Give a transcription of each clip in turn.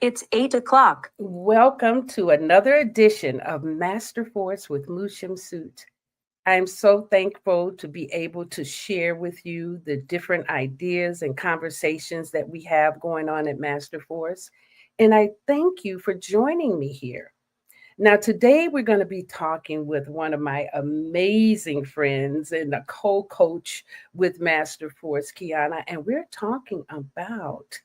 It's 8 o'clock. Welcome to another edition of Master Force with Mushim Suit. I'm so thankful to be able to share with you the different ideas and conversations that we have going on at Master Force. And I thank you for joining me here. Now, today we're going to be talking with one of my amazing friends and a co coach with Master Force, Qiana, and we're talking about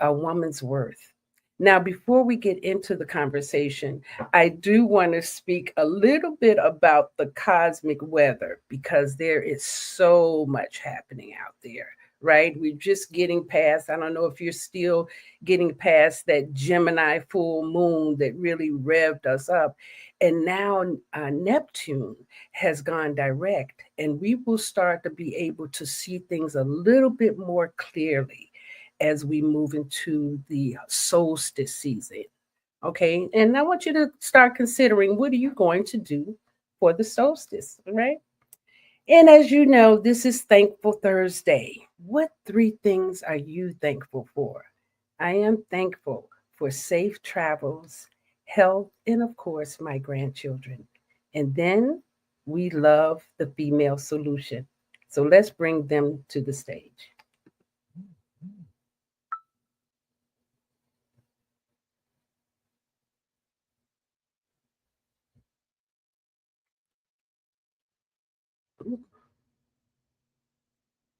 a woman's worth. Now, before we get into the conversation, I do want to speak a little bit about the cosmic weather because there is so much happening out there, right? We're just getting past, I don't know if you're still getting past that Gemini full moon that really revved us up. And now Neptune has gone direct, and we will start to be able to see things a little bit more clearly as we move into the solstice season. Okay. And I want you to start considering, what are you going to do for the solstice? Right. And as you know, this is Thankful Thursday. What three things are you thankful for? I am thankful for safe travels, health, and of course, my grandchildren. And then we love the female solution. So let's bring them to the stage.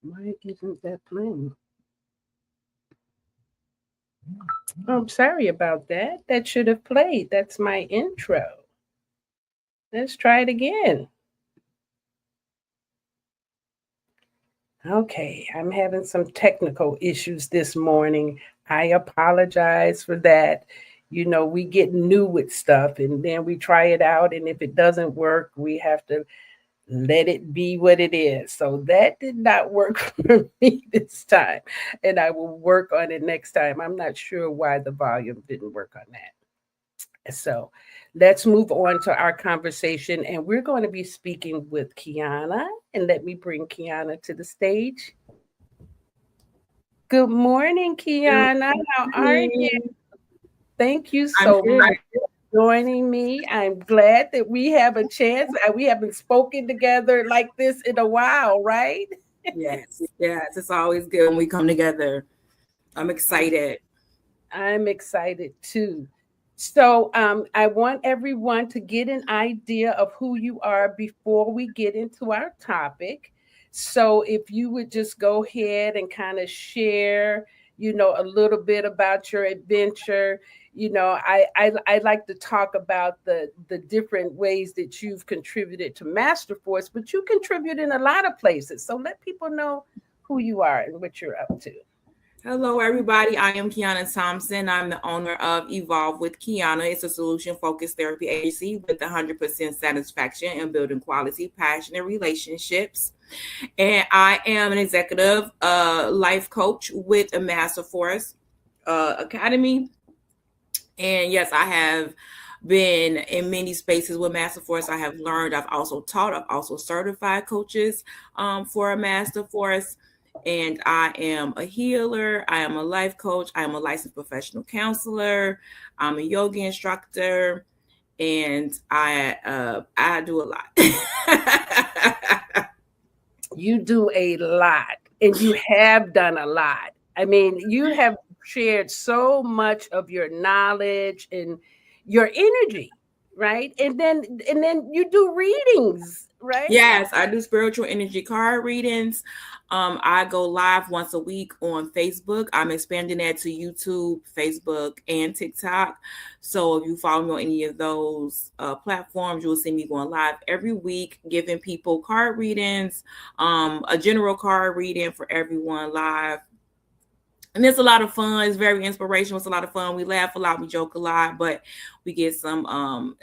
Why isn't that playing? I'm sorry about that. That should have played. That's my intro. Let's try it again. Okay, I'm having some technical issues this morning. I apologize for that. You know, we get new with stuff and then we try it out, and if it doesn't work, we have to let it be what it is. So that did not work for me this time, and I will work on it next time. I'm not sure why the volume didn't work on that. So let's move on to our conversation, and we're going to be speaking with Qiana. And let me bring Qiana to the stage. Good morning, Good Qiana. How are you? morning. Thank you I'm so good. much for joining me. I'm glad that we have a chance. We haven't spoken together like this in a while, right? Yes, it's always good when we come together. I'm excited. I'm excited too. So, I want everyone to get an idea of who you are before we get into our topic. So, if you would just go ahead and kind of share, a little bit about your adventure. I like to talk about the different ways that you've contributed to Masterforce, but you contribute in a lot of places. So, let people know who you are and what you're up to. Hello, everybody. I am Qiana Thompson. I'm the owner of Evolve with Qiana. It's a solution focused therapy agency with 100% satisfaction in building quality, passionate relationships. And I am an executive life coach with a Master Force Academy. And yes, I have been in many spaces with Master Force. I have learned, I've also taught, I've also certified coaches for a Master Force. And I am a healer, I am a life coach, I am a licensed professional counselor, I'm a yoga instructor, and I do a lot. You do a lot, and you have done a lot. I mean, you have shared so much of your knowledge and your energy, right? And then you do readings, right? Yes, I do spiritual energy card readings. I go live once a week on Facebook. I'm expanding that to YouTube, Facebook, and TikTok. So if you follow me on any of those platforms, you will see me going live every week, giving people card readings, a general card reading for everyone live. And it's a lot of fun. It's very inspirational. It's a lot of fun. We laugh a lot, we joke a lot, but we get some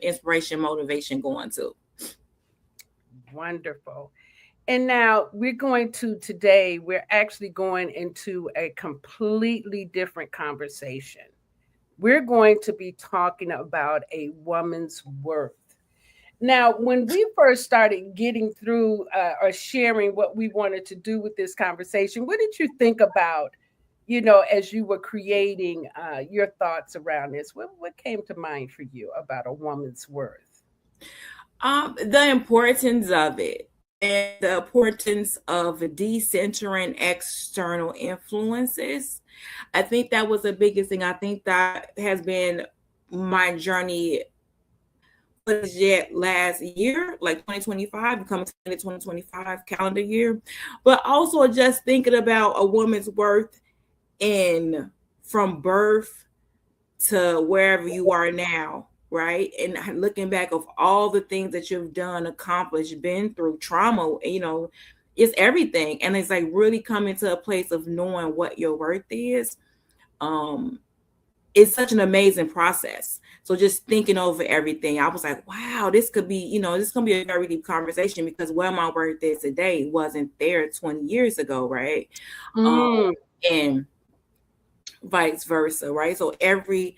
inspiration, motivation going too. Wonderful. And now we're actually going into a completely different conversation. We're going to be talking about a woman's worth. Now, when we first started getting through or sharing what we wanted to do with this conversation, what did you think about, as you were creating your thoughts around this, what came to mind for you about a woman's worth? The importance of it and the importance of decentering external influences. I think that was the biggest thing. I think that has been my journey yet last year, like 2025, coming to the 2025 calendar year, but also just thinking about a woman's worth in from birth to wherever you are now, right? And looking back of all the things that you've done, accomplished, been through trauma, it's everything. And it's like really coming to a place of knowing what your worth is. It's such an amazing process. So just thinking over everything, I was like, wow, this could be, this gonna be a very deep conversation because where my worth is today wasn't there 20 years ago, right? Mm. And vice versa, right? So every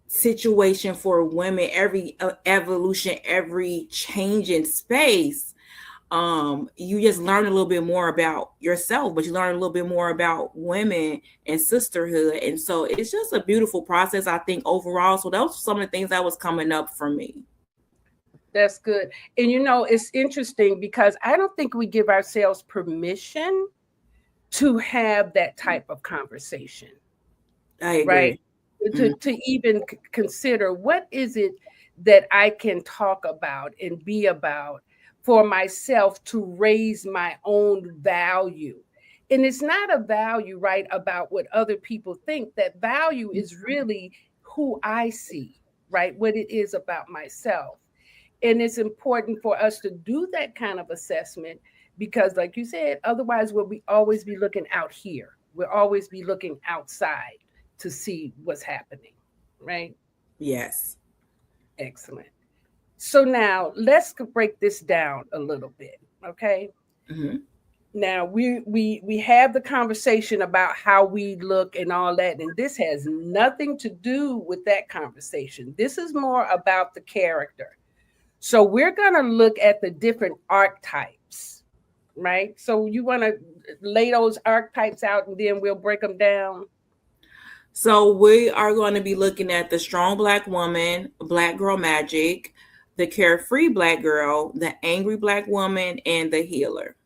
situation for women, every evolution, every change in space, you just learn a little bit more about yourself, but you learn a little bit more about women and sisterhood. And so it's just a beautiful process, I think, overall. So those were some of the things that was coming up for me. That's good. And it's interesting because I don't think we give ourselves permission to have that type of conversation, I right? agree. To even consider what is it that I can talk about and be about for myself to raise my own value. And it's not a value, right, about what other people think. That value is really who I see, right? What it is about myself. And it's important for us to do that kind of assessment because, like you said, otherwise we'll always be looking out here. We'll always be looking outside to see what's happening, right? Yes. Excellent. So now let's break this down a little bit, okay? Mm-hmm. Now we have the conversation about how we look and all that, and this has nothing to do with that conversation. This is more about the character. So we're going to look at the different archetypes, right? So you want to lay those archetypes out and then we'll break them down. So we are going to be looking at the strong Black woman, Black girl magic, the carefree Black girl, the angry Black woman, and the healer.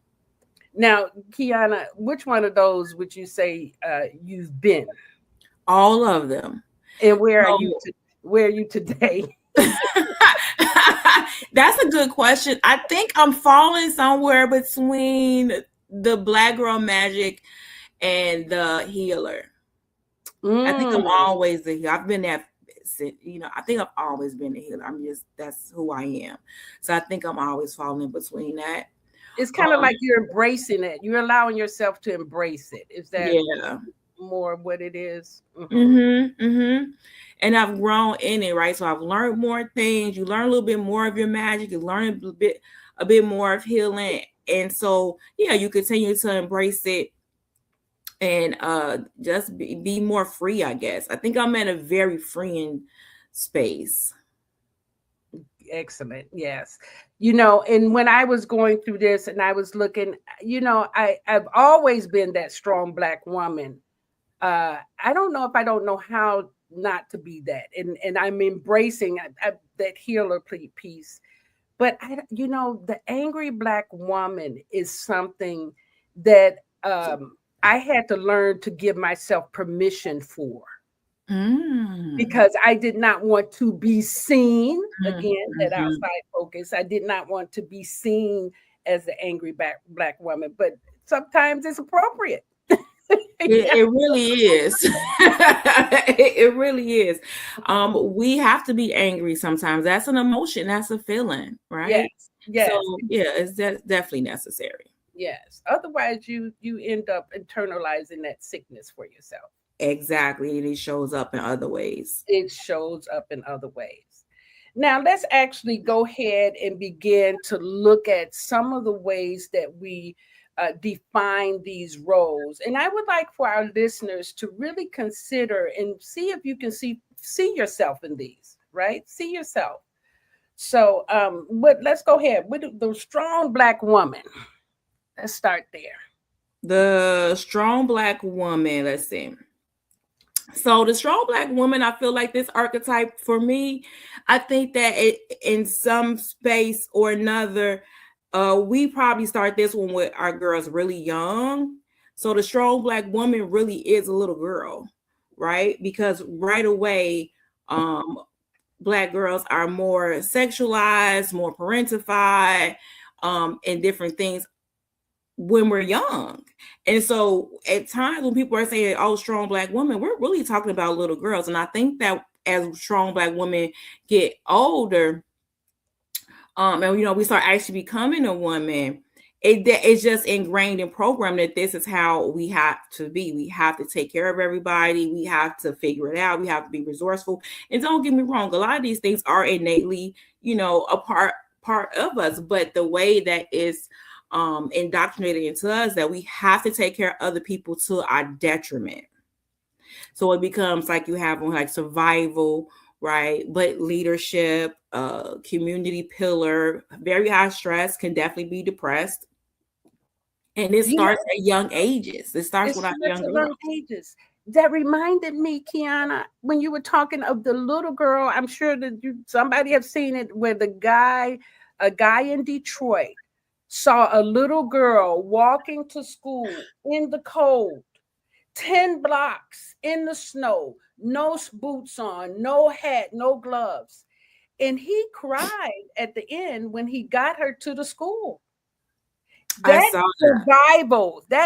Now, Qiana, which one of those would you say you've been? All of them. And where are you? Where are you today? That's a good question. I think I'm falling somewhere between the Black girl magic and the healer. I think I'm always the healer. I've been that. I think I've always been a healer. That's who I am. So I think I'm always falling in between that. It's kind of like you're embracing it. You're allowing yourself to embrace it. Is that more what it is? And I've grown in it, right? So I've learned more things. You learn a little bit more of your magic. You learn a bit more of healing. And so, you continue to embrace it and just be more free, I guess. I think I'm in a very freeing space. Excellent. Yes. And when I was going through this and I was looking, I've always been that strong Black woman. I don't know if I don't know how not to be that. And I'm embracing that healer piece. But the angry Black woman is something that I had to learn to give myself permission for. Because I did not want to be seen again, that outside focus. I did not want to be seen as the angry Black woman, but sometimes it's appropriate. It really is. It really is. We have to be angry sometimes. That's an emotion. That's a feeling, right? Yes. So it's definitely necessary. Yes. Otherwise, you end up internalizing that sickness for yourself. Exactly. And it shows up in other ways. Now, let's actually go ahead and begin to look at some of the ways that we define these roles. And I would like for our listeners to really consider and see if you can see yourself in these, right? See yourself. So let's go ahead with the strong Black woman. Let's start there. The strong Black woman, let's see. So the strong Black woman, I feel like this archetype for me, I think that in some space or another, we probably start this one with our girls really young. So the strong Black woman really is a little girl, right? Because right away, Black girls are more sexualized, more parentified, and different things when we're young. And so at times when people are saying, oh, strong Black women, we're really talking about little girls. And I think that as strong Black women get older, and we start actually becoming a woman, it's just ingrained in program that this is how we have to be. We have to take care of everybody. We have to figure it out. We have to be resourceful. And don't get me wrong, a lot of these things are innately, a part of us, but the way that is indoctrinated into us that we have to take care of other people to our detriment. So it becomes like you have on like survival, right? But leadership, community pillar, very high stress, can definitely be depressed. And it starts at young ages. It starts with our young girls. Ages. That reminded me, Qiana, when you were talking of the little girl, I'm sure that somebody have seen it where a guy in Detroit saw a little girl walking to school in the cold, 10 blocks in the snow, no boots on, no hat, no gloves. And he cried at the end when he got her to the school. That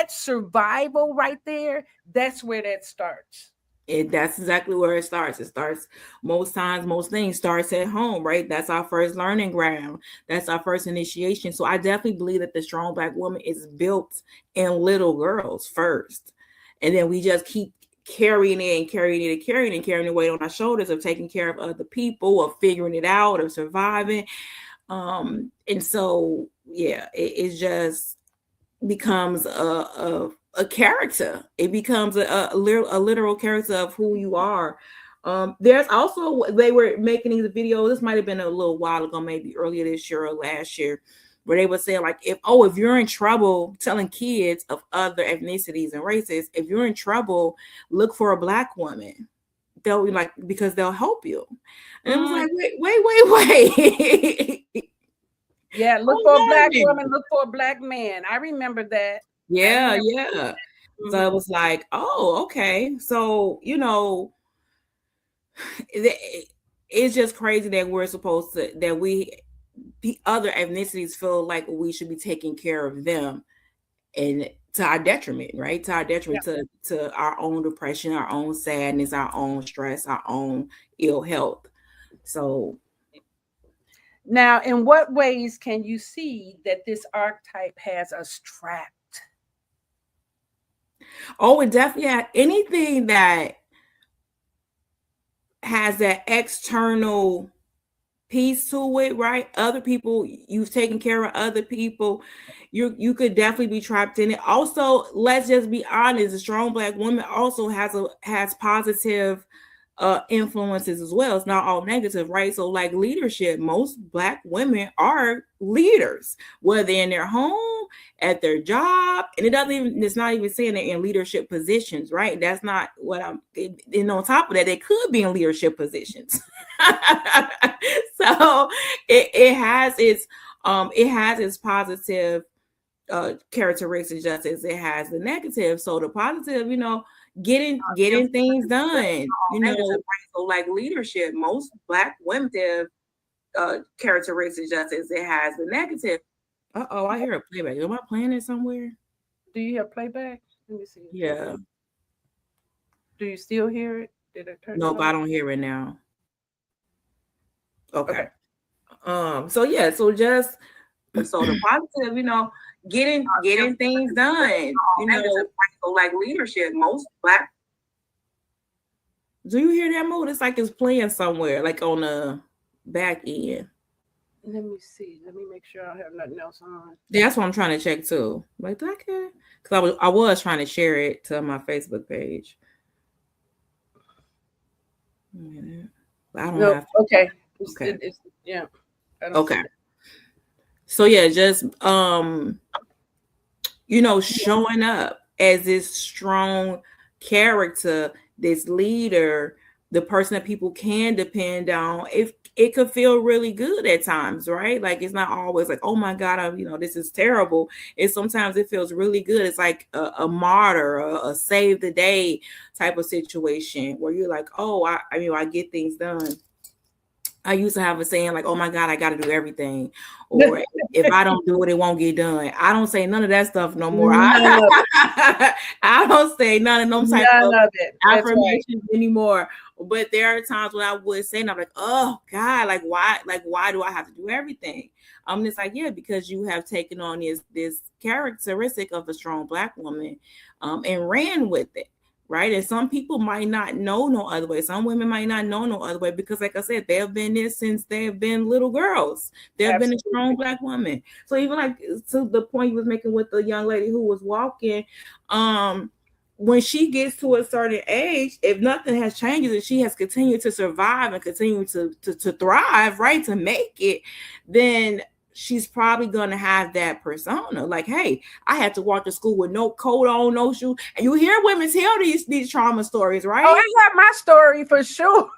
survival right there, that's where that starts. That's exactly where it starts. It starts most times, most things starts at home, right? That's our first learning ground. That's our first initiation. So I definitely believe that the strong Black woman is built in little girls first. And then we just keep carrying it and carrying it and carrying the weight on our shoulders of taking care of other people, of figuring it out, of surviving. And so it just becomes a character. It becomes a literal character of who you are. There's also, they were making these videos, this might have been a little while ago, maybe earlier this year or last year, where they were saying like, if you're in trouble, telling kids of other ethnicities and races, if you're in trouble, look for a Black woman. They'll like, because they'll help you. And it was like, wait. Yeah, look for a Black woman, look for a Black man. I remember that. Yeah. So it was like, oh, okay. So, it's just crazy that we're supposed to, that the other ethnicities feel like we should be taking care of them, and to our detriment, right? To our detriment, to our own depression, our own sadness, our own stress, our own ill health. So now, in what ways can you see that this archetype has us trapped? Oh, it definitely had anything that has that external piece to it, right? Other people, you've taken care of other people, you could definitely be trapped in it. Also, let's just be honest, a strong Black woman also has positive influences as well. It's not all negative, right? So like leadership, most Black women are leaders, whether in their home, at their job, and it's not even saying they're in leadership positions, right? That's not what and on top of that, they could be in leadership positions. So it has its positive characteristics just as it has the negative. So the positive, getting things done, so like leadership, most Black women have characteristics just as it has the negative. I hear a playback. Am I playing it somewhere? Do you hear playback? Let me see. Yeah. Do you still hear it? Did it turn? Nope, I don't hear it now. Okay. So just so the positive, getting things done, so like leadership, most Black. Do you hear that mode? It's like it's playing somewhere, like on the back end. Let me see. Let me make sure I don't have nothing else on. That's what I'm trying to check too. Like, do I care? Because I was trying to share it to my Facebook page. I don't have to. Okay. Okay. Yeah. Okay. So yeah, just showing up as this strong character, this leader, the person that people can depend on. If it could feel really good at times, right? Like it's not always like, oh my God, this is terrible. It's sometimes it feels really good. It's like a martyr, a save the day type of situation where you're like, oh, I get things done. I used to have a saying like, "Oh my God, I got to do everything," or "If I don't do it, it won't get done." I don't say none of that stuff no more. None of it. I don't say none of those type None of of it. That's right. affirmations anymore. But there are times when I would say, and I'm like, "Oh God, like why? Like why do I have to do everything?" It's like, yeah, because you have taken on this characteristic of a strong Black woman, and ran with it, right? And some people might not know no other way. Some women might not know no other way because, like I said, they have been this since they have been little girls. They have been a strong Absolutely. Black woman. So even like to the point you was making with the young lady who was walking, when she gets to a certain age, if nothing has changed and she has continued to survive and continue to thrive, right, to make it, then she's probably gonna have that persona. Like, hey, I had to walk to school with no coat on, no shoe. And you hear women tell these trauma stories, Oh, right? I got my story for sure.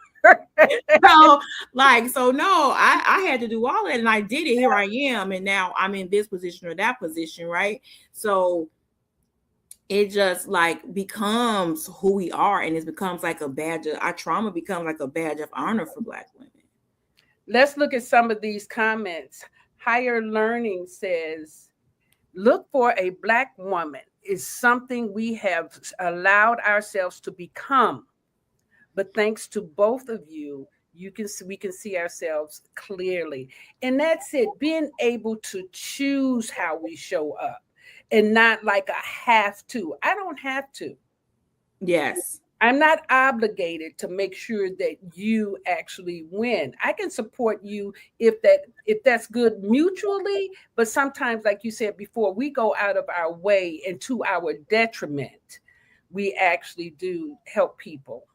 So no, I had to do all that and I did it. Here I am, and now I'm in this position or that position, right? So it just like becomes who we are, and it becomes like a badge of our trauma becomes like a badge of honor for Black women. Let's look at some of these comments. Higher Learning says, look for a Black woman is something we have allowed ourselves to become. But thanks to both of you, we can see ourselves clearly. And that's it, being able to choose how we show up and not like a have to. I don't have to. Yes. I'm not obligated to make sure that you actually win. I can support you if that's good mutually, but sometimes, like you said before, we go out of our way and to our detriment. We actually do help people,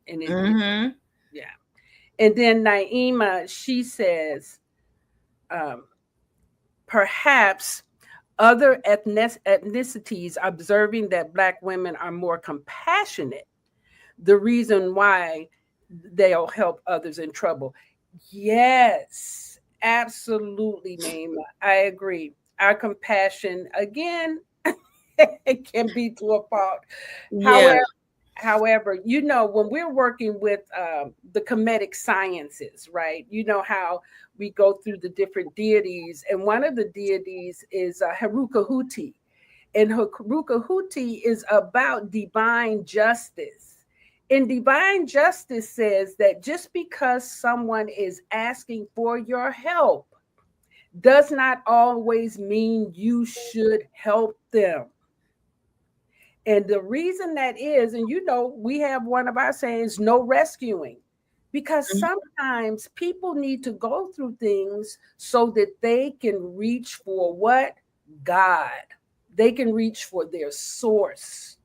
and Mm-hmm. yeah. And then Naima, she says, um, perhaps other ethnicities observing that Black women are more compassionate, the reason why they'll help others in trouble. Yes, absolutely, Naima. I agree. Our compassion, again, it can be to a fault. Yeah. However, when we're working with the Kemetic sciences, right? You know how we go through the different deities, and one of the deities is Heruka Huti. And Heruka Huti is about divine justice. And divine justice says that just because someone is asking for your help does not always mean you should help them. And the reason that is, and we have one of our sayings, no rescuing, because sometimes people need to go through things so that they can reach for what? God. They can reach for their source.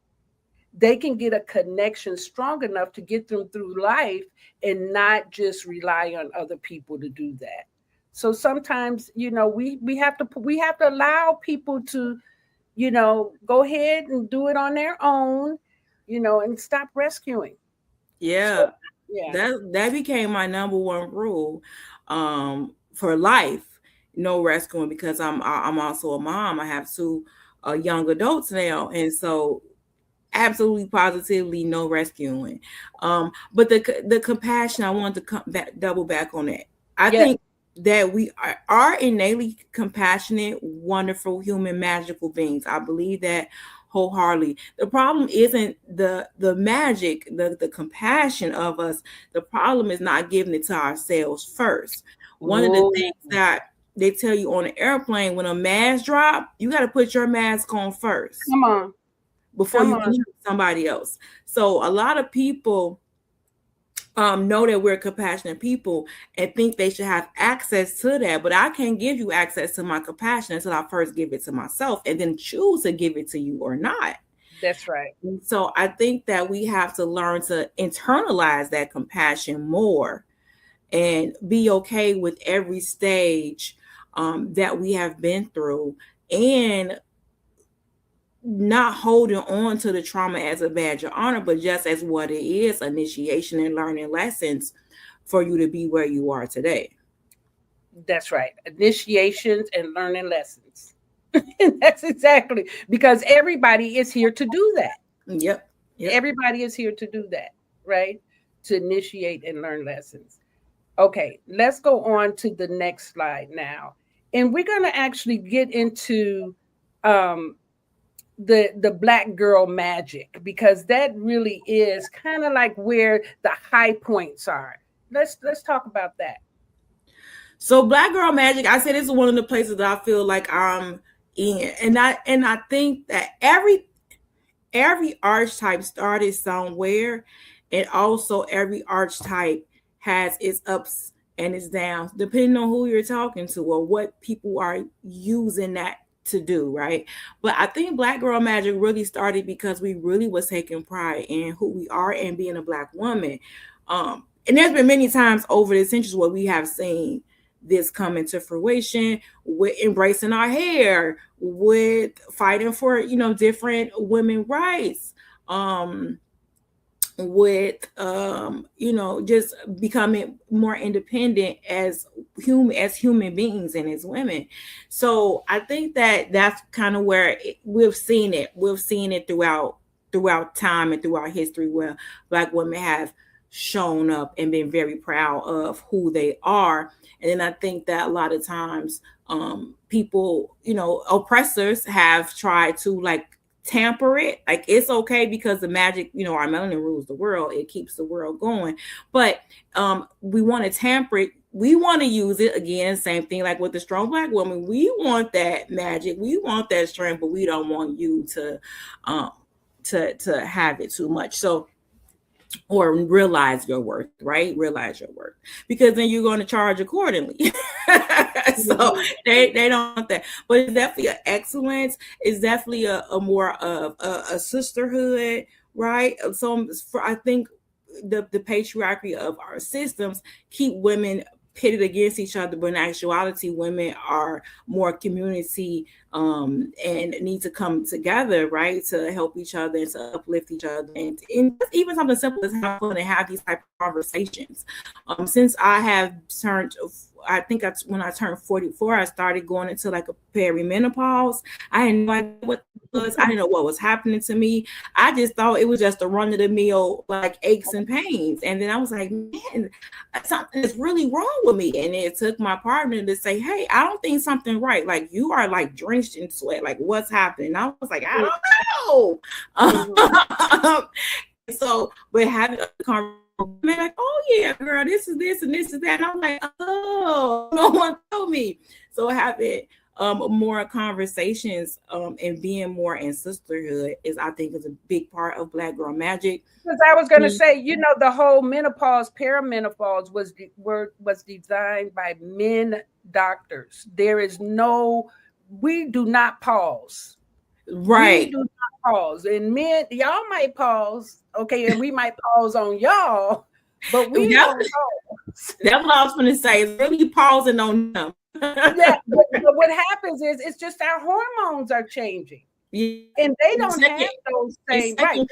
They can get a connection strong enough to get them through life and not just rely on other people to do that. So sometimes, we have to allow people to go ahead and do it on their own, and stop rescuing. Yeah. So, yeah. That became my number one rule for life. No rescuing, because I'm also a mom. I have two young adults now, and so absolutely positively no rescuing. But the compassion, I want to double back on that. I Yes. think that we are innately compassionate, wonderful, human, magical beings. I believe that wholeheartedly. The problem isn't the magic, the compassion of us. The problem is not giving it to ourselves first. One of the Oh, things that they tell you on an airplane, when a mask drop, you got to put your mask on first come on. before Come you can on. help somebody else. So a lot of people know that we're compassionate people and think they should have access to that, but I can't give you access to my compassion until I first give it to myself and then choose to give it to you or not. That's right. So I think that we have to learn to internalize that compassion more and be okay with every stage that we have been through, and not holding on to the trauma as a badge of honor, but just as what it is, initiation and learning lessons for you to be where you are today. That's right. Initiations and learning lessons. And that's exactly because everybody is here to do that. Yep. Yep. Everybody is here to do that, right? To initiate and learn lessons. Okay, let's go on to the next slide now. And we're going to actually get into um, the black girl magic because that really is kind of like where the high points are. Let's talk about that. So Black Girl Magic, I said this is one of the places that I feel like I'm in. And I think that every archetype started somewhere, and also every archetype has its ups and its downs, depending on who you're talking to or what people are using that to do, right? But I think Black Girl Magic really started because we really was taking pride in who we are and being a Black woman. And there's been many times over the centuries where we have seen this come into fruition with embracing our hair, with fighting for, different women rights, with just becoming more independent as human beings and as women. So I think that that's kind of where we've seen it throughout time and throughout history, where Black women have shown up and been very proud of who they are. And then I think that a lot of times people, oppressors have tried to like tamper it. Like it's okay because the magic, our melanin rules the world. It keeps the world going. But we want to tamper it. We want to use it again, same thing like with the strong Black woman. We want that magic. We want that strength, but we don't want you to have it too much. So, or realize your worth, right? Realize your worth, because then you're going to charge accordingly. So they don't want that, but it's definitely an excellence. It's definitely a more of a sisterhood, right? So I think the patriarchy of our systems keep women pitted against each other, but in actuality, women are more community and need to come together, right, to help each other and to uplift each other, and even something simple as have fun and have these type of conversations. Since I have turned, I think when I turned 44, I started going into like a perimenopause. I had no idea what it was. I didn't know what was happening to me. I just thought it was just a run of the mill like aches and pains. And then I was like, man, something is really wrong with me. And it took my partner to say, hey, I don't think something right. Like you are like drenched in sweat. Like what's happening? And I was like, I don't know. So, but having a conversation, like, oh yeah, girl, this is this and this is that. And I'm like, oh, no one told me. So having more conversations and being more in sisterhood is, I think, is a big part of Black Girl Magic. Because I was going to say, the whole menopause, perimenopause was designed by men doctors. We do not pause. Right. We do not pause. And men, y'all might pause, okay, and we might pause on y'all, but we don't pause. That's what I was going to say. It's really pausing on them. Yeah, but what happens is it's just our hormones are changing. Yeah. And they don't have those same, right.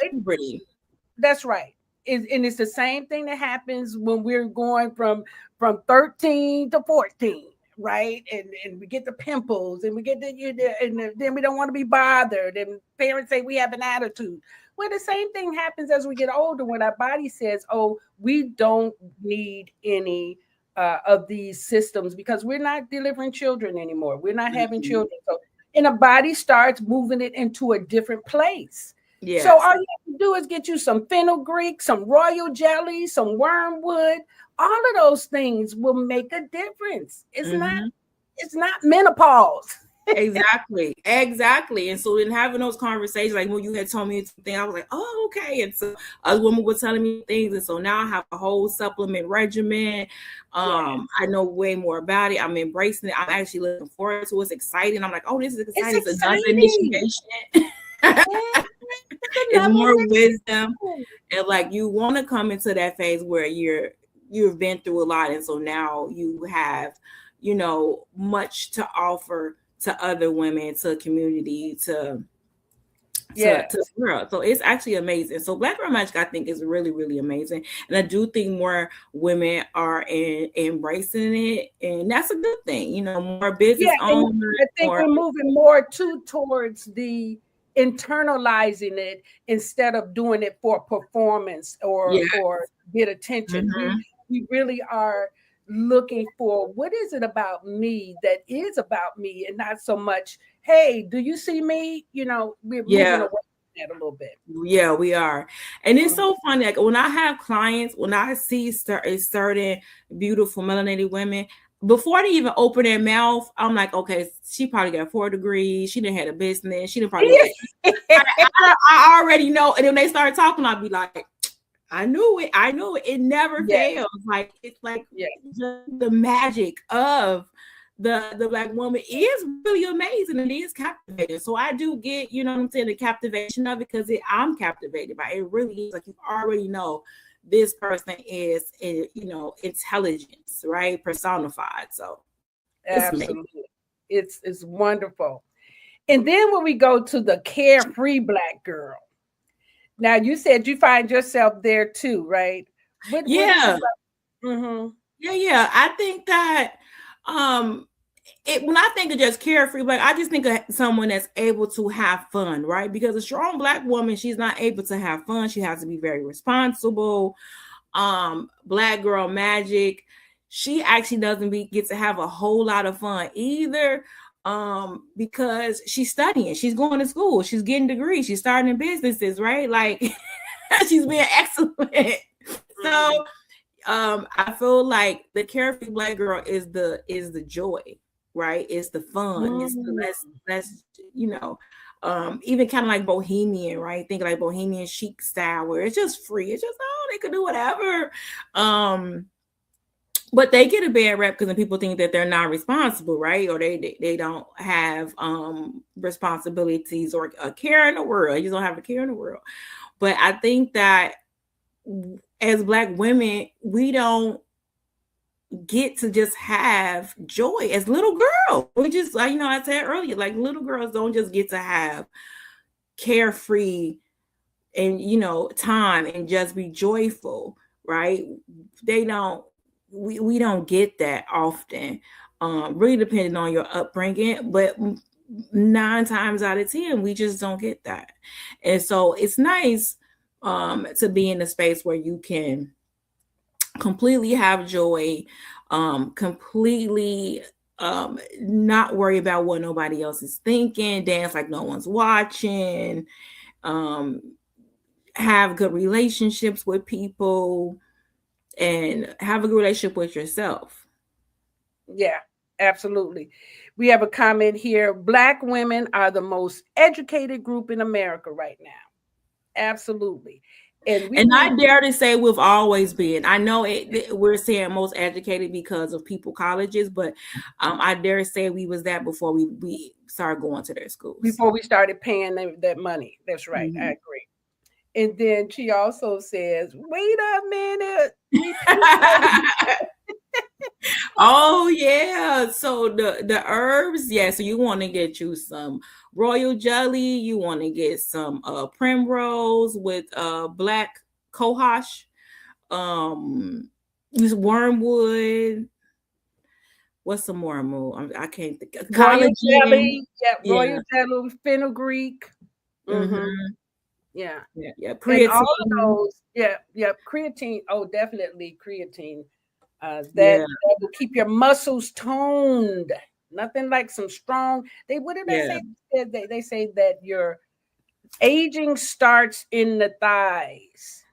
That's right. And it's the same thing that happens when we're going from 13 to 14, right? And we get the pimples and we get and then we don't want to be bothered. And parents say we have an attitude. Well, the same thing happens as we get older when our body says, oh, we don't need any of these systems because we're not delivering children anymore. We're not having children. So, and the body starts moving it into a different place. Yes. So all you have to do is get you some fenugreek, some royal jelly, some wormwood. All of those things will make a difference. It's not menopause. Exactly. And so in having those conversations, like when you had told me something, I was like, oh, okay. And so other women were telling me things. And so now I have a whole supplement regimen. I know way more about it. I'm embracing it. I'm actually looking forward to it. It's exciting. I'm like, oh, this is exciting. It's another initiation. It's more wisdom. And like you want to come into that phase where you've been through a lot. And so now you have, much to offer to other women, to community, to to the world. So it's actually amazing. So Black Girl Magic, I think, is really, really amazing. And I do think more women are embracing it. And that's a good thing. You know, more business owners. I think we're moving more towards the internalizing it instead of doing it for performance or get attention. We really are looking for what is it about me that is about me, and not so much, hey, do you see me? You know, we're moving away from that a little bit. Yeah, we are. And it's so funny. Like when I have clients, when I see certain beautiful melanated women, before they even open their mouth, I'm like, okay, she probably got 4 degrees. She didn't have a business. She didn't probably. I already know. And then they start talking, I'll be like, I knew it. I knew it. It never fails. Like it's like the magic of the Black woman is really amazing, and it is captivating. So I do get, you know what I'm saying, the captivation of it, because I'm captivated by it. It really is like you already know this person is, you know, intelligence, right? Personified. So absolutely, it's wonderful. And then when we go to the carefree Black girl, now you said you find yourself there too, right? Yeah. I think that when I think of just carefree Black, I just think of someone that's able to have fun, right? Because a strong Black woman, she's not able to have fun. She has to be very responsible. Black Girl Magic, she actually doesn't get to have a whole lot of fun either. Because she's studying, she's going to school, she's getting degrees, she's starting businesses, right? Like she's being excellent. So I feel like the carefree Black girl is the joy, right? It's the fun. It's the let's you know, even kind of like bohemian, right? Think like bohemian chic style where it's just free. It's just they could do whatever. But they get a bad rep because people think that they're not responsible, right? Or they don't have responsibilities or a care in the world. You just don't have a care in the world. But I think that as Black women, we don't get to just have joy as little girls. We just, like, you know, I said earlier, like little girls don't just get to have carefree and, you know, time and just be joyful, right? They don't. We don't get that often, really depending on your upbringing, but 9 times out of 10, we just don't get that. And so it's nice to be in a space where you can completely have joy, completely not worry about what nobody else is thinking, dance like no one's watching, have good relationships with people, and have a good relationship with yourself. Yeah, absolutely. We have a comment here. Black women are the most educated group in America right now. Absolutely. And I dare to say we've always been. I know we're saying most educated because of people colleges, but I dare say we was that before we started going to their schools. Before we started paying that money. That's right. I agree. And then she also says, wait a minute. Oh yeah. So the herbs, yeah. So you want to get you some royal jelly, you want to get some primrose with black cohosh, use wormwood. What's some more? I can't think. Royal jelly, royal jelly, fenugreek. Yeah. Creatine. And all of those, creatine. Oh, definitely creatine. That will keep your muscles toned. Nothing like some strong. They say? They say that your aging starts in the thighs.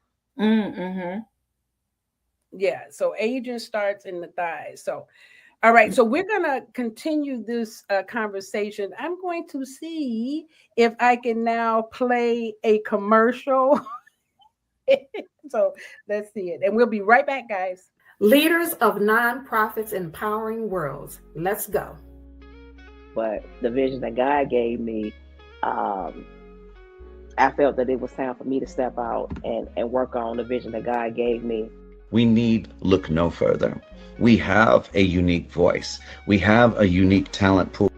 Yeah, so aging starts in the thighs. So, all right, so we're gonna continue this conversation. I'm going to see if I can now play a commercial. So let's see it, and we'll be right back, guys. Leaders of nonprofits empowering worlds. Let's go. But the vision that God gave me, I felt that it was time for me to step out and work on the vision that God gave me. We need look no further. We have a unique voice. We have a unique talent pool.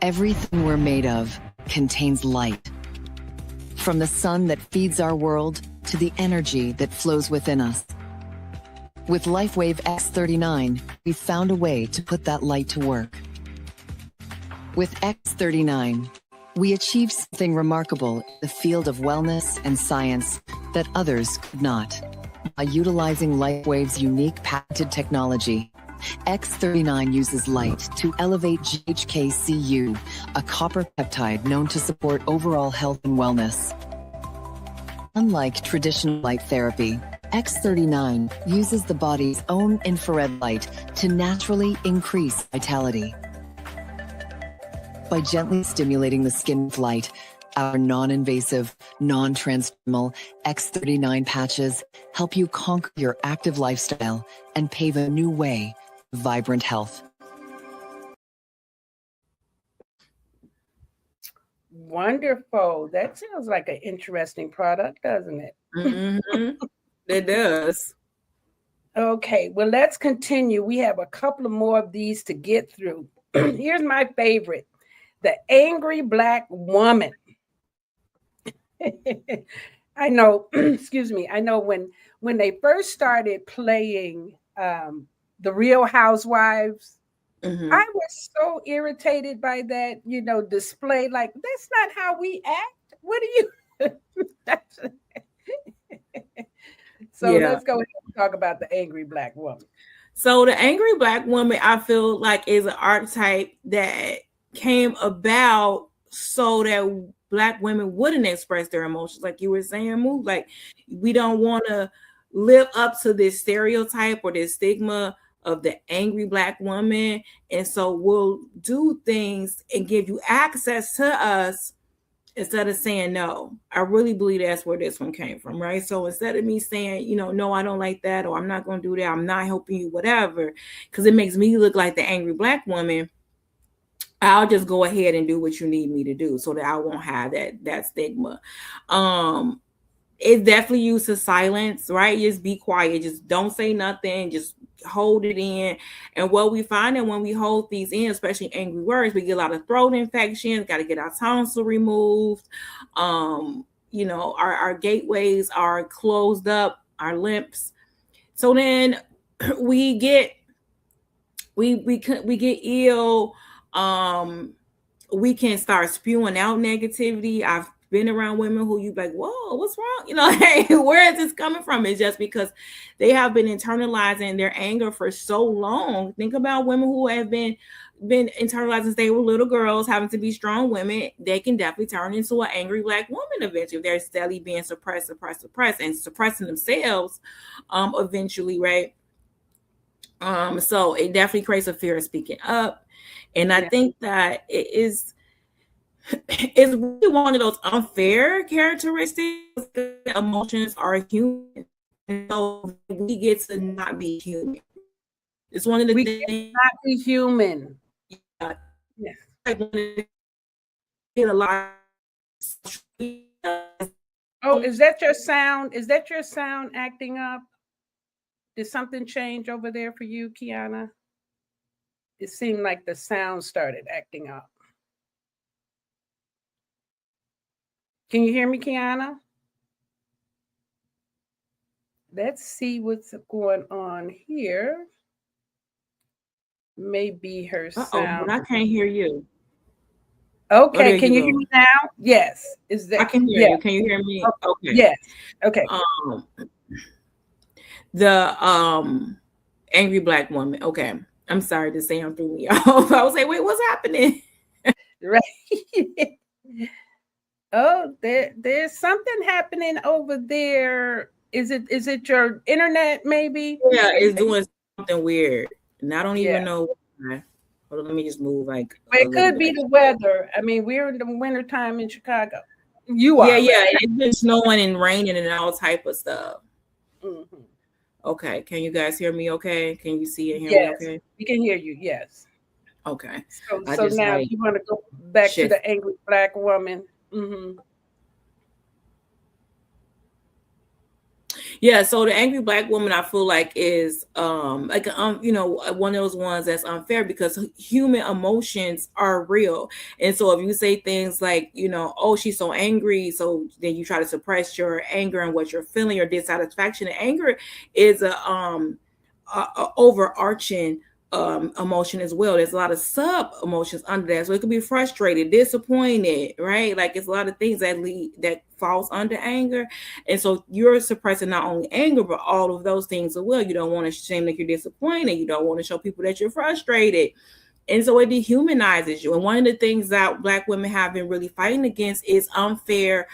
Everything we're made of contains light. From the sun that feeds our world to the energy that flows within us. With LifeWave X39, we've found a way to put that light to work. With X39, we achieve something remarkable in the field of wellness and science that others could not. By utilizing LifeWave's unique patented technology, X39 uses light to elevate GHK-Cu, a copper peptide known to support overall health and wellness. Unlike traditional light therapy, X39 uses the body's own infrared light to naturally increase vitality. By gently stimulating the skin with light, our non-invasive, non-transdermal X39 patches help you conquer your active lifestyle and pave a new way to vibrant health. Wonderful. That sounds like an interesting product, doesn't it? Mm-hmm. It does. Okay, well, let's continue. We have a couple of more of these to get through. Here's my favorite, the angry Black woman. I know, excuse me, I know when they first started playing the Real Housewives, Mm-hmm. I was so irritated by that, display. Like, that's not how we act. What are you? So let's go ahead and talk about the angry Black woman. So the angry Black woman, I feel like, is an archetype that came about so that Black women wouldn't express their emotions, like you were saying, Moo. Like, we don't want to live up to this stereotype or this stigma of the angry Black woman, and so we'll do things and give you access to us instead of saying no. I really believe that's where this one came from, right? So instead of me saying, no, I don't like that, or I'm not going to do that, I'm not helping you, whatever, because it makes me look like the angry Black woman, I'll just go ahead and do what you need me to do so that I won't have that stigma. It's definitely used to silence, right? Just be quiet. Just don't say nothing. Just hold it in. And what we find that when we hold these in, especially angry words, we get a lot of throat infections, got to get our tonsil removed. Our gateways are closed up, our lips. So then we get ill. We can start spewing out negativity. I've been around women who you like, whoa, what's wrong? Hey, where is this coming from? It's just because they have been internalizing their anger for so long. Think about women who have been internalized since they were little girls, having to be strong women. They can definitely turn into an angry Black woman eventually. They're steadily being suppressed, and suppressing themselves eventually, right? So it definitely creates a fear of speaking up. And I think that it's really one of those unfair characteristics. Emotions are human, and so we get to not be human. It's one of the things. Not be human. Yeah. Get a lot. Oh, is that your sound? Is that your sound acting up? Did something change over there for you, Qiana? It seemed like the sound started acting up. Can you hear me, Qiana? Let's see what's going on here. Maybe her sound. But I can't hear you. Okay, can you hear me now? Yes. Is that? I can hear you. Can you hear me? Okay. Yes. Okay. The angry Black woman. Okay. I'm sorry to say I'm through me off. I was like, wait, what's happening? Right. Oh, there's something happening over there. Is it your internet maybe? Yeah, it's doing something weird. And I don't even know why. Hold on, let me just move like. It could be the weather. I mean, we're in the wintertime in Chicago. You are. Yeah. It's been snowing and raining and all type of stuff. Mm-hmm. Okay. Can you guys hear me okay? Can you see and hear me okay? We can hear you, yes. Okay. So now you want to go back to the angry Black woman. Mm-hmm. Yeah, so the angry black woman, I feel like, is one of those ones that's unfair, because human emotions are real. And so if you say things like, oh, she's so angry, so then you try to suppress your anger and what you're feeling, your dissatisfaction. And anger is a overarching emotion as well. There's a lot of sub emotions under that, so it could be frustrated, disappointed, right? Like, it's a lot of things that falls under anger. And so you're suppressing not only anger, but all of those things as well. You don't want to seem like you're disappointed. You don't want to show people that you're frustrated. And so it dehumanizes you. And one of the things that Black women have been really fighting against is unfair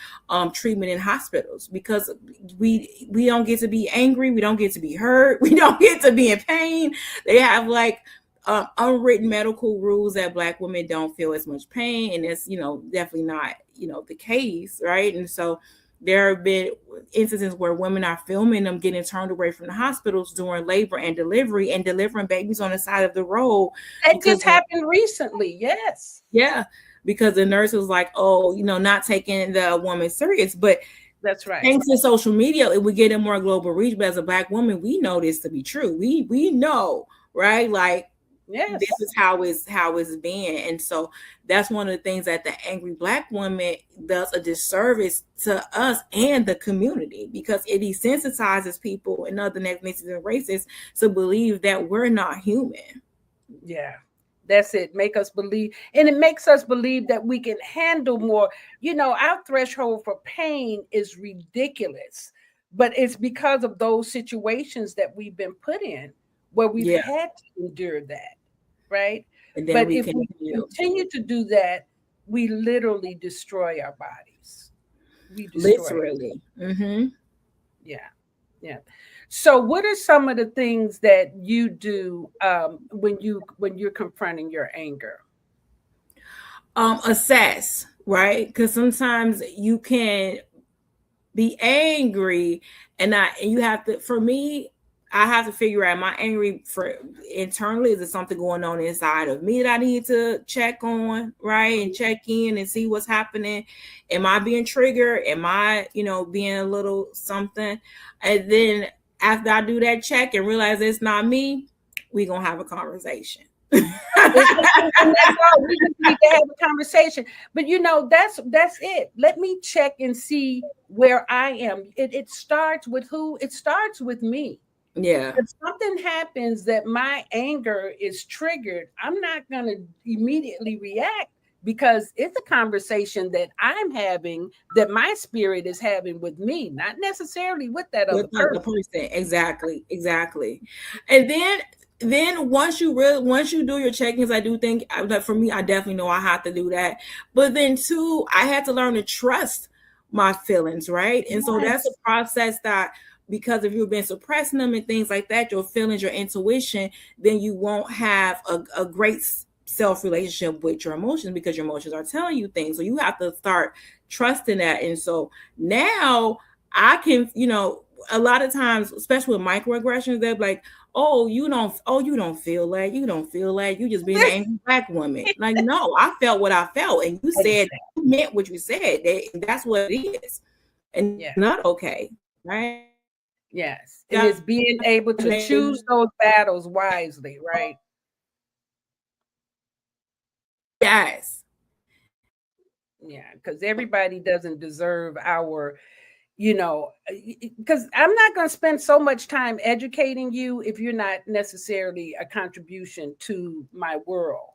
treatment in hospitals, because we don't get to be angry. We don't get to be hurt. We don't get to be in pain. They have like unwritten medical rules that Black women don't feel as much pain. And it's, definitely not, the case, right? And so there have been instances where women are filming them getting turned away from the hospitals during labor and delivery, and delivering babies on the side of the road. It just happened recently. Yes. Yeah. Because the nurse was like, oh, not taking the woman serious. But that's right. Thanks to social media, it would get a more global reach. But as a Black woman, we know this to be true. We know, right? Like, yes, this is how it's been. And so that's one of the things that the angry Black woman does a disservice to us and the community, because it desensitizes people and other ethnicities and races to believe that we're not human. Yeah, that's it. Make us believe, and it makes us believe that we can handle more. Our threshold for pain is ridiculous, but it's because of those situations that we've been put in where we've had to endure that, right? But if we continue to do that, we literally destroy our bodies. We destroy literally. Mm-hmm. Yeah. So what are some of the things that you do when you're confronting your anger? Assess, right? Because sometimes you can be angry, and you have to. For me, I have to figure out, my angry for internally, is there something going on inside of me that I need to check on, right? And check in and see what's happening. Am I being triggered? Am I, being a little something? And then after I do that check and realize it's not me, we're going to have a conversation. And that's all. We just need to have a conversation. But that's it. Let me check and see where I am. It starts with who? It starts with me. Yeah. If something happens that my anger is triggered, I'm not going to immediately react, because it's a conversation that I'm having, that my spirit is having with me, not necessarily with that other person. Exactly. And then once you do your check-ins, I do think that for me, I definitely know I have to do that. But then too, I had to learn to trust my feelings, right? And so that's a process that, because if you've been suppressing them and things like that, your feelings, your intuition, then you won't have a great self-relationship with your emotions, because your emotions are telling you things. So you have to start trusting that. And so now I can, a lot of times, especially with microaggressions, they're like, you don't feel that. You just being an angry Black woman. Like, no, I felt what I felt. And you said, you meant what you said. That's what it is. And it's not okay, right? Yes. And it's being able to choose those battles wisely, right? Yes. Yeah, because everybody doesn't deserve our, because I'm not going to spend so much time educating you if you're not necessarily a contribution to my world,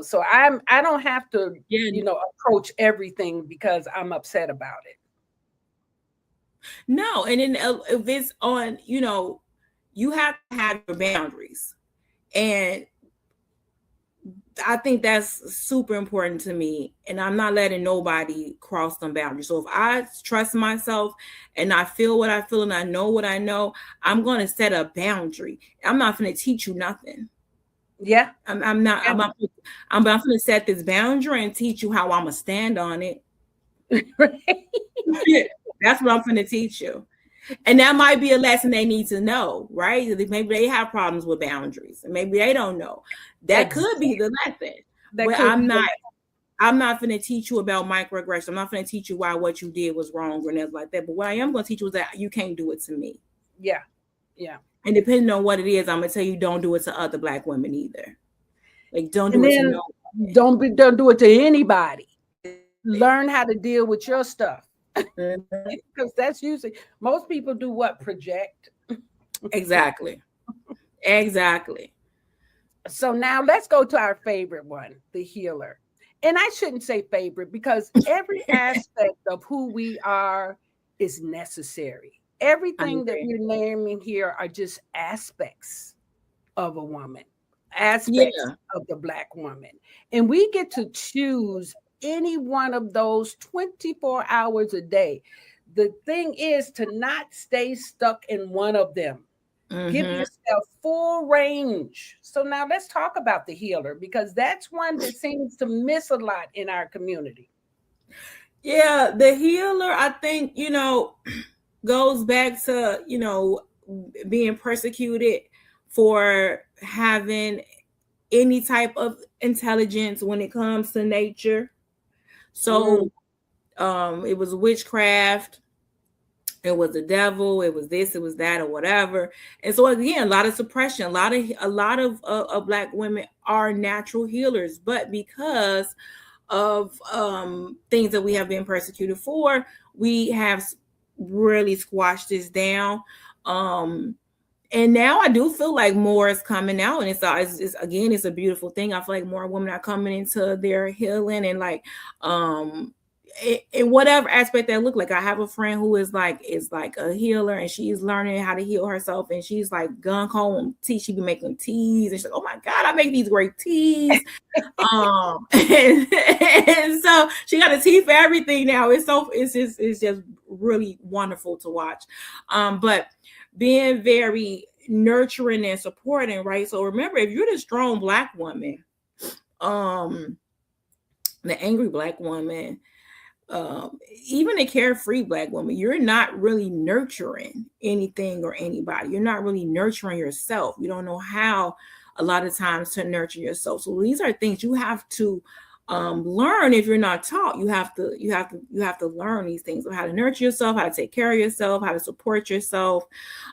so I don't have to, approach everything because I'm upset about it. No, and then if it's on, you have to have your boundaries. And I think that's super important to me. And I'm not letting nobody cross them boundaries. So if I trust myself and I feel what I feel and I know what I know, I'm going to set a boundary. I'm not going to teach you nothing. Yeah. I'm not going to set this boundary and teach you how I'm going to stand on it. That's what I'm going to teach you. And that might be a lesson they need to know, right? Maybe they have problems with boundaries, and maybe they don't know. That could be the lesson. But I'm not going to teach you about microaggression. I'm not going to teach you why what you did was wrong or nothing like that. But what I am going to teach you is that you can't do it to me. Yeah. Yeah. And depending on what it is, I'm going to tell you, don't do it to other Black women either. Like, don't do it to no one. Don't do it to anybody. Learn how to deal with your stuff. Because that's usually, most people do what? Project. Exactly. Exactly. So now let's go to our favorite one, the healer. And I shouldn't say favorite because every aspect of who we are is necessary. Everything that we're naming here are just aspects of a woman, aspects of the Black woman. And we get to choose any one of those 24 hours a day. The thing is to not stay stuck in one of them. Give yourself full range. So now let's talk about the healer, because that's one that seems to miss a lot in our community. Yeah, the healer, I think, goes back to, being persecuted for having any type of intelligence when it comes to nature. So it was witchcraft. It was the devil. It was this. It was that, or whatever. And so again, a lot of suppression. A lot of Black women are natural healers, but because of things that we have been persecuted for, we have really squashed this down. And now I do feel like more is coming out, and it's a beautiful thing. I feel like more women are coming into their healing and like in whatever aspect that look like. I have a friend who is like a healer, and she's learning how to heal herself, and she's like gun home tea. She be making teas, and she's like, oh my God, I make these great teas. And so she got a tea for everything now. It's just really wonderful to watch. But being very nurturing and supporting, right? So remember, if you're the strong Black woman, the angry Black woman, even a carefree Black woman, you're not really nurturing anything or anybody. You're not really nurturing yourself. You don't know how a lot of times to nurture yourself. So these are things you have to learn. If you're not taught, you have to learn these things of how to nurture yourself, how to take care of yourself, how to support yourself,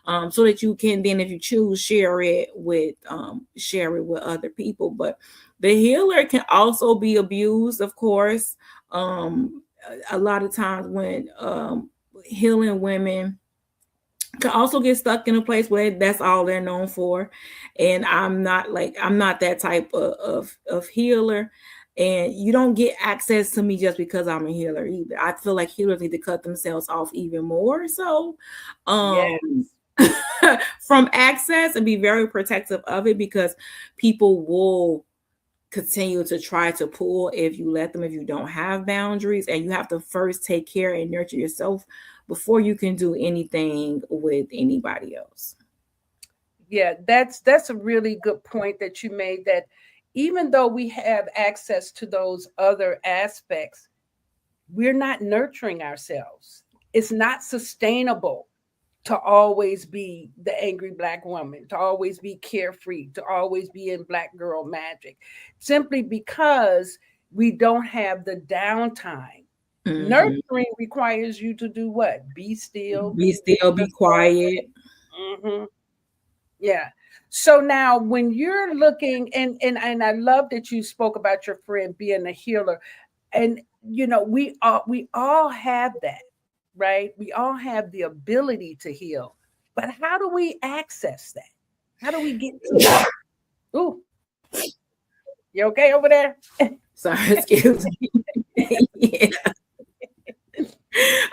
so that you can then, if you choose, share it with other people. But the healer can also be abused, of course. A lot of times when healing women can also get stuck in a place where that's all they're known for. And I'm not that type of healer. And you don't get access to me just because I'm a healer either. I feel like healers need to cut themselves off even more so from access, and be very protective of it, because people will continue to try to pull if you let them, if you don't have boundaries. And you have to first take care and nurture yourself before you can do anything with anybody else. Yeah, that's a really good point that you made, that even though we have access to those other aspects, we're not nurturing ourselves. It's not sustainable to always be the angry Black woman, to always be carefree, to always be in Black girl magic, simply because we don't have the downtime. Nurturing requires you to do what? Be still. Be quiet. Yeah. So now when you're looking, and I love that you spoke about your friend being a healer, and we all have that, right? We all have the ability to heal, but how do we access that? How do we get to that? Ooh, you okay over there? Sorry, excuse me. Yeah.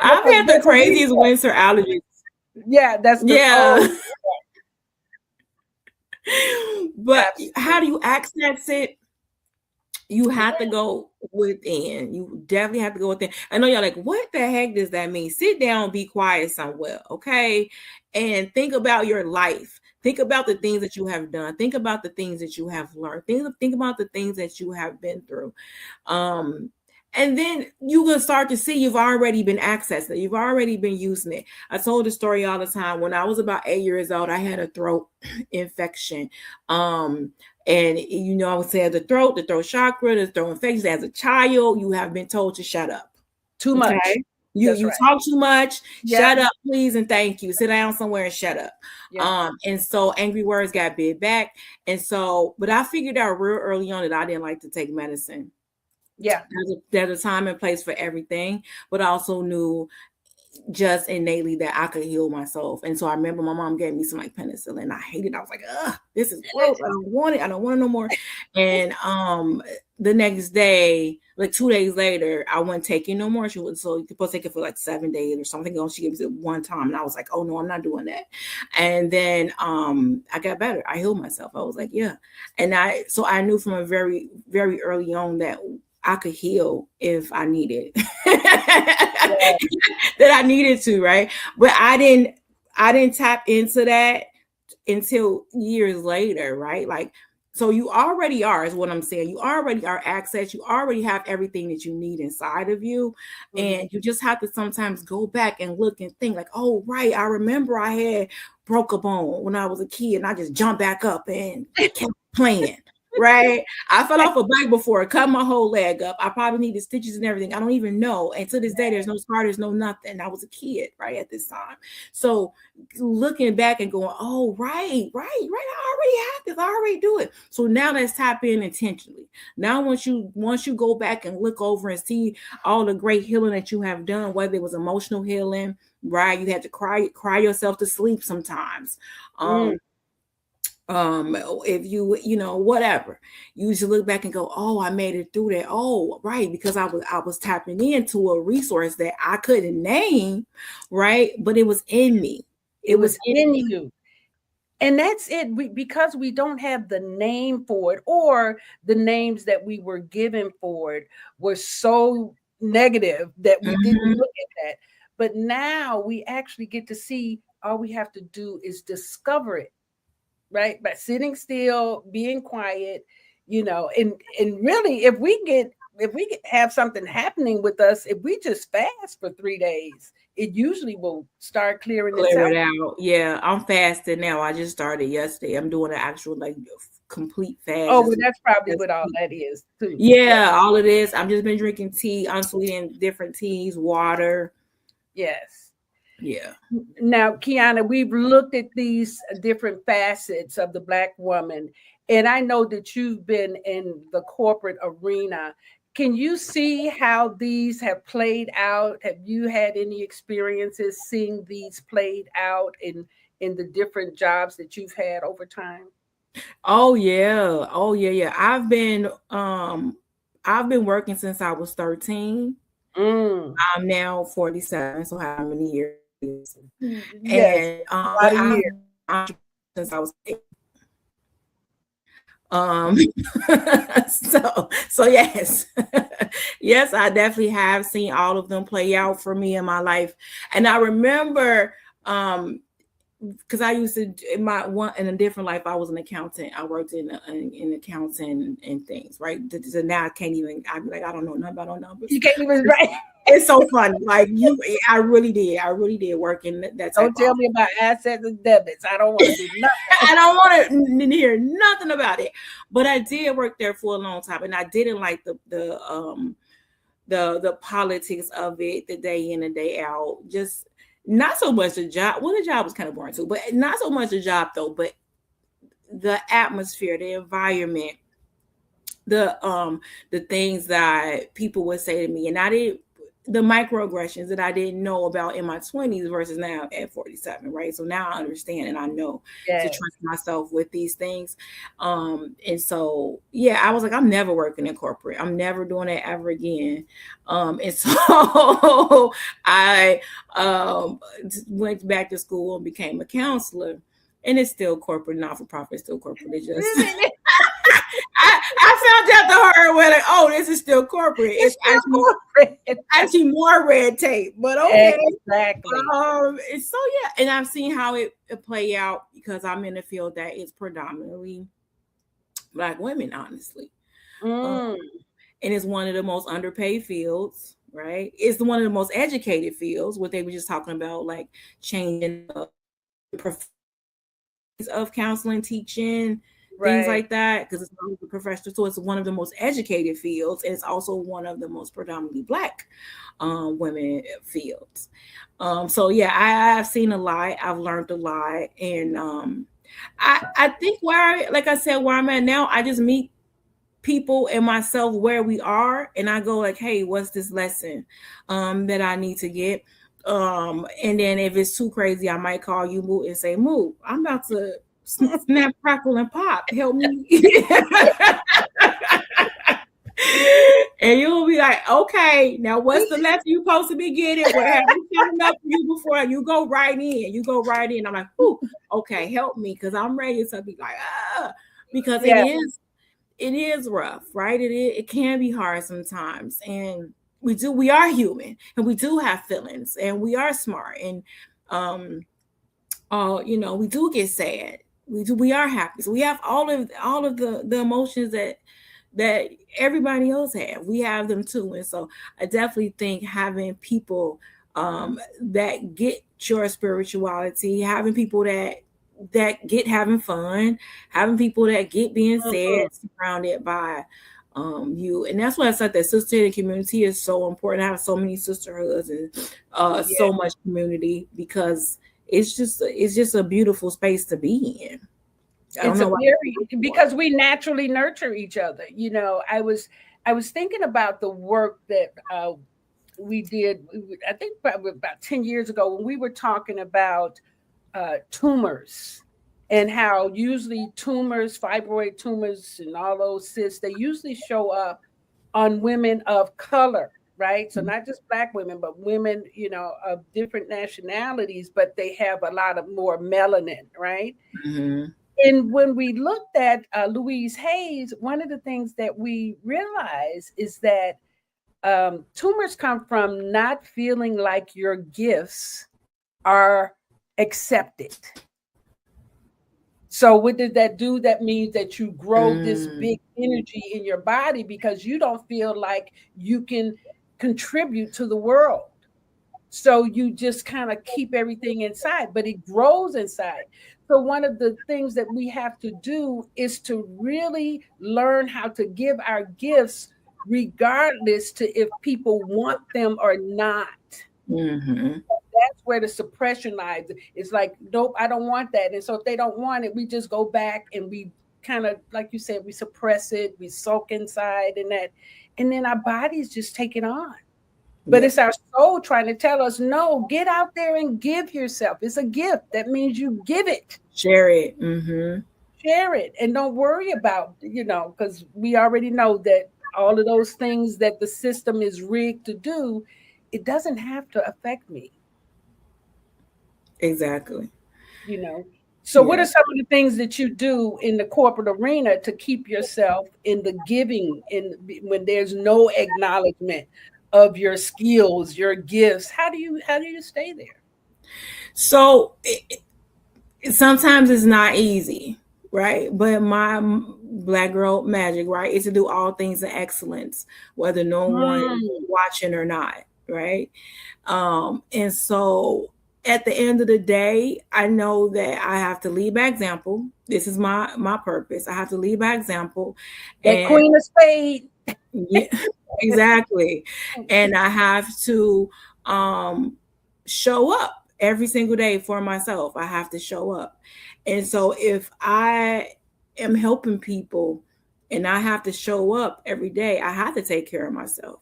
I've had the craziest winter allergies. Yeah, that's But how do you access it? You have to go within. You definitely have to go within. I know y'all like, what the heck does that mean? Sit down, be quiet somewhere, okay? And think about your life. Think about the things that you have done. Think about the things that you have learned. Think about the things that you have been through. And then you can start to see you've already been accessing it. You've already been using it. I told the story all the time. When I was about 8 years old, I had a throat infection. And I would say the throat chakra, the throat infection. As a child, you have been told to shut up. Too much. You right. talk too much. Yep. Shut up, please, and thank you. Sit down somewhere and shut up. Yep. And so angry words got bid back. And so, but I figured out real early on that I didn't like to take medicine. Yeah. There's a time and place for everything, but I also knew just innately that I could heal myself. And so I remember my mom gave me some like penicillin. I hated it. I was like, ugh, this is gross. I don't want it. I don't want it no more. And the next day, like 2 days later, I wasn't taking no more. So you're supposed to take it for like 7 days or something else. She gave it one time. And I was like, oh no, I'm not doing that. And then I got better. I healed myself. I was like, yeah. And so I knew from a very, very early on that I could heal if I needed that I needed to, right? But I didn't tap into that until years later, right? Like, so you already are, is what I'm saying. You already are access. You already have everything that you need inside of you. And you just have to sometimes go back and look and think like, oh, right. I remember I had broke a bone when I was a kid and I just jumped back up and kept playing. Right. I fell off a bike before, cut my whole leg up. I probably needed stitches and everything. I don't even know. And to this day, there's no scar, there's no nothing. I was a kid, right, at this time. So looking back and going, oh, right. I already have this. I already do it. So now let's tap in intentionally. Now, once you go back and look over and see all the great healing that you have done, whether it was emotional healing, right? You had to cry yourself to sleep sometimes. If you whatever, you just look back and go, oh, I made it through that. Oh, right, because I was tapping into a resource that I couldn't name, right, but it was in me. It was in you. And that's it. Because we don't have the name for it, or the names that we were given for it were so negative that we didn't look at that. But now we actually get to see, all we have to do is discover it. Right, by sitting still, being quiet, and really, if we have something happening with us, if we just fast for 3 days, it usually will start clearing itself out. Yeah, I'm fasting now. I just started yesterday. I'm doing an actual complete fast. Oh, well, that's probably what all that is too. Yeah, all of this. I've just been drinking tea, unsweetened, different teas, water. Yes. Yeah. Now, Qiana, we've looked at these different facets of the Black woman, and I know that you've been in the corporate arena. Can you see how these have played out? Have you had any experiences seeing these played out in the different jobs that you've had over time? Oh yeah. I've been working since I was 13. I'm now 47, so how many years? Yes, and since I was 8. So yes. Yes, I definitely have seen all of them play out for me in my life. And I remember because I used to in a different life, I was an accountant. I worked in accounting and things, right? So now I can't even. I'm like, I don't know nothing about numbers. You can't even write. It's so funny. Like I really did work in that. Don't tell me about assets and debits. I don't want to do nothing. I don't want to hear nothing about it. But I did work there for a long time, and I didn't like the politics of it, the day in and day out. Just not so much the job. Well, the job was kind of boring too, but not so much the job though. But the atmosphere, the environment, the things that people would say to me, and I did. The microaggressions that I didn't know about in my 20s versus now at 47, right? So now I understand and I know to trust myself with these things. And so, yeah, I was like, I'm never working in corporate. I'm never doing that ever again. And so I went back to school and became a counselor. And it's still corporate, not for profit, still corporate. It's just I found out the hard way, like, oh, this is still corporate. It's actually more red tape, but okay. Exactly. And so yeah, and I've seen how it play out because I'm in a field that is predominantly Black women, honestly. and it's one of the most underpaid fields, right? It's one of the most educated fields, what they were just talking about, like changing the professions of counseling, teaching, things like that, because it's not a professional. So it's one of the most educated fields, and it's also one of the most predominantly Black women fields. So yeah, I've seen a lot. I've learned a lot, and I think like I said, where I'm at now, I just meet people and myself where we are, and I go like, hey, what's this lesson that I need to get? And then if it's too crazy, I might call you, Moo, and say, Moo, I'm about to snap, crackle, and pop. Help me. And you'll be like, okay, now what's the lesson you supposed to be getting? What have we coming up for you before? You go right in. You go right in. I'm like, ooh, okay, help me, because I'm ready to be like, because it is rough, right? It can be hard sometimes, and we are human, and we do have feelings, and we are smart, and we do get sad. We are happy. So we have all of the emotions that everybody else have. We have them too. And so I definitely think having people that get your spirituality, having people that get having fun, having people that get being said, surrounded by you. And that's why I said that sisterhood community is so important. I have so many sisterhoods and so much community, because it's just a beautiful space to be in. Because we naturally nurture each other. I was thinking about the work that we did, I think about 10 years ago, when we were talking about tumors, and how usually tumors, fibroid tumors, and all those cysts, they usually show up on women of color, right? So not just Black women, but women, of different nationalities, but they have a lot of more melanin, right? Mm-hmm. And when we looked at Louise Hayes, one of the things that we realized is that tumors come from not feeling like your gifts are accepted. So what did that do? That means that you grow this big energy in your body because you don't feel like you can contribute to the world. So you just kind of keep everything inside, but it grows inside. So one of the things that we have to do is to really learn how to give our gifts regardless to if people want them or not. Mm-hmm. That's where the suppression lies. It's like, nope, I don't want that. And so if they don't want it, we just go back and we kind of, like you said, we suppress it, we sulk inside and that, and then our bodies just take it on. But it's our soul trying to tell us, no, get out there and give yourself. It's a gift. That means you give it. Share it. Mm-hmm. Share it. And don't worry about, because we already know that all of those things that the system is rigged to do, it doesn't have to affect me. Exactly. So what are some of the things that you do in the corporate arena to keep yourself in the giving, when there's no acknowledgement of your skills, your gifts? How do you stay there? So sometimes it's not easy, right? But my Black girl magic, right, is to do all things in excellence, whether no one watching or not, right? And so at the end of the day, I know that I have to lead by example. This is my purpose. I have to lead by example. That Queen of Spades. Yeah, exactly. And I have to show up every single day for myself. I have to show up. And so if I am helping people and I have to show up every day, I have to take care of myself.